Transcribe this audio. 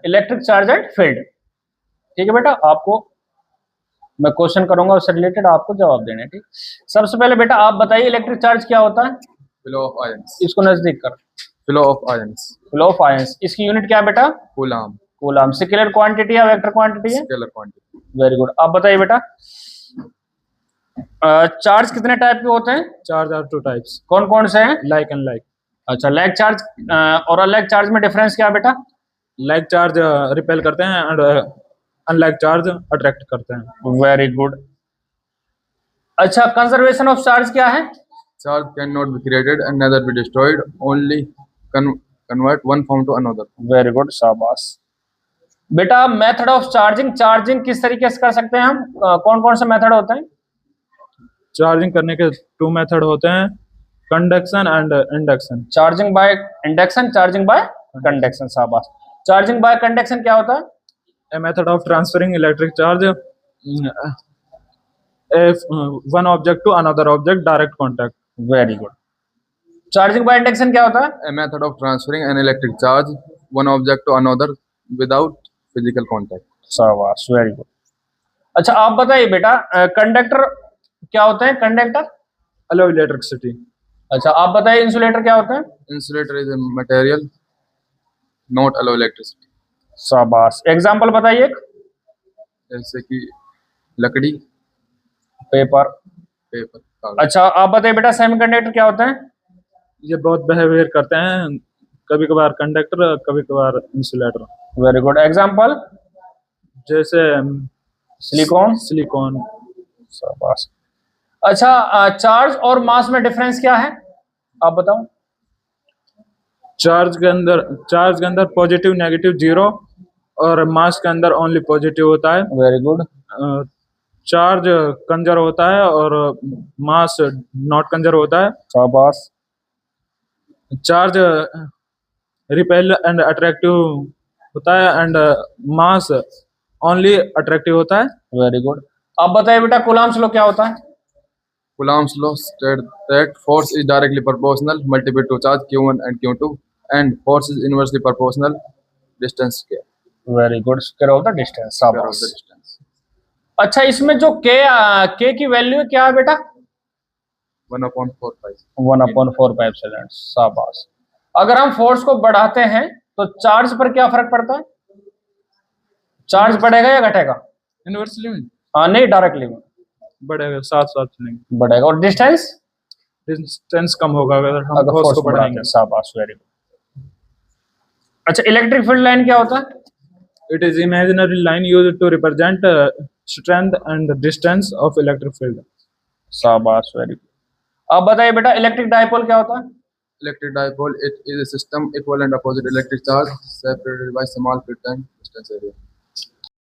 Electric charge and field. ठीक है बेटा, आपको मैं क्वेश्चन करूंगा उससे रिलेटेड, आपको जवाब देना है। ठीक, सबसे पहले बेटा आप बताइए इलेक्ट्रिक चार्ज क्या होता है। Flow of ions. इसको नजदीक कर। Flow of ions. Flow of ions, इसकी यूनिट क्या है बेटा? कूलम। कूलम। स्केलर क्वांटिटी या वेक्टर क्वांटिटी है? Scalar quantity. Very good. आप बताइए बेटा चार्ज कितने टाइप के होते हैं? Charge are two types. कौन कौन से हैं? Like and like. अच्छा, लाइक चार्ज और अनलाइक चार्ज में डिफरेंस क्या है बेटा? लाइक चार्ज रिपेल करते हैं एंड अनलाइक चार्ज अट्रैक्ट करते हैं। Very good. अच्छा, कंजर्वेशन ऑफ चार्ज क्या है? Charge cannot be created and neither be destroyed, only convert one form to another. Very good, शाबाश बेटा। मेथड ऑफ चार्जिंग, चार्जिंग किस तरीके से कर सकते हैं हम? कौन कौन से मेथड होते हैं? चार्जिंग करने के टू मेथड होते हैं, conduction and induction. Charging by induction, charging by conduction. शाबाश। चार्जिंग बाय कंडक्शन क्या होता है? A method of transferring electric charge one object to another object, direct contact. Very good. Charging by induction क्या होता है? A method of transferring an electric charge one object to another without physical contact. शाबाश, very good. अच्छा, आप बताइए बेटा conductor क्या होते हैं? कंडक्टर अलो इलेक्ट्रिसिटी। अच्छा, आप बताइए इंसुलेटर क्या होते हैं? Insulator is a material not allow electricity. शाबाश। एग्जांपल बताइए। जैसे कि लकड़ी, पेपर। पेपर, कागज। अच्छा, आप बताइए बेटा सेमीकंडक्टर क्या होते हैं? ये बहुत बिहेवियर करते हैं, कभी कभार कंडक्टर, कभी कभार इंसुलेटर। Very good. एग्जांपल जैसे सिलिकॉन। सिलिकॉन। शाबाश। अच्छा, चार्ज और मास में डिफरेंस क्या है, आप बताओ। चार्ज के अंदर पॉजिटिव नेगेटिव जीरो, और मास के अंदर ओनली पॉजिटिव होता है। Very good. चार्ज कंजर्व होता है और मास नॉट कंजर्व होता है। शाबाश। चार्ज रिपेल एंड अट्रैक्टिव होता है एंड मास ओनली अट्रैक्टिव होता है। Very good. आप बताइए बेटा कूलम्स लॉ क्या होता है? Coulomb's law states that force is directly proportional multiplied to charge Q1 and Q2 and force is inversely proportional distance square. Very good. Square of the distance. Square of शाबाश। the distance. अच्छा, इसमें जो के की value क्या है बेटा? 1/4 pi. 1/4 pi epsilon. शाबाश। अगर हम फोर्स को बढ़ाते हैं तो चार्ज पर क्या फर्क पड़ता है? चार्ज बढ़ेगा या घटेगा? Inversely में हाँ, नहीं, डायरेक्टली में बढ़ेगा, साथ साथ चलेंगे। बढ़ेगा। और डिस्टेंस डिस्टेंस कम होगा अगर हम अगर फोर्स को बढ़ाएंगे। शाबाश, वेरी गुड। अच्छा, इलेक्ट्रिक फील्ड लाइन क्या होता है? It is imaginary line used to represent strength and distance of electric field. शाबाश, वेरी गुड। आप बताइए बेटा इलेक्ट्रिक डाइपोल क्या होता है? electric dipole, it is a system equal and opposite electric charge separated by small field and distance area.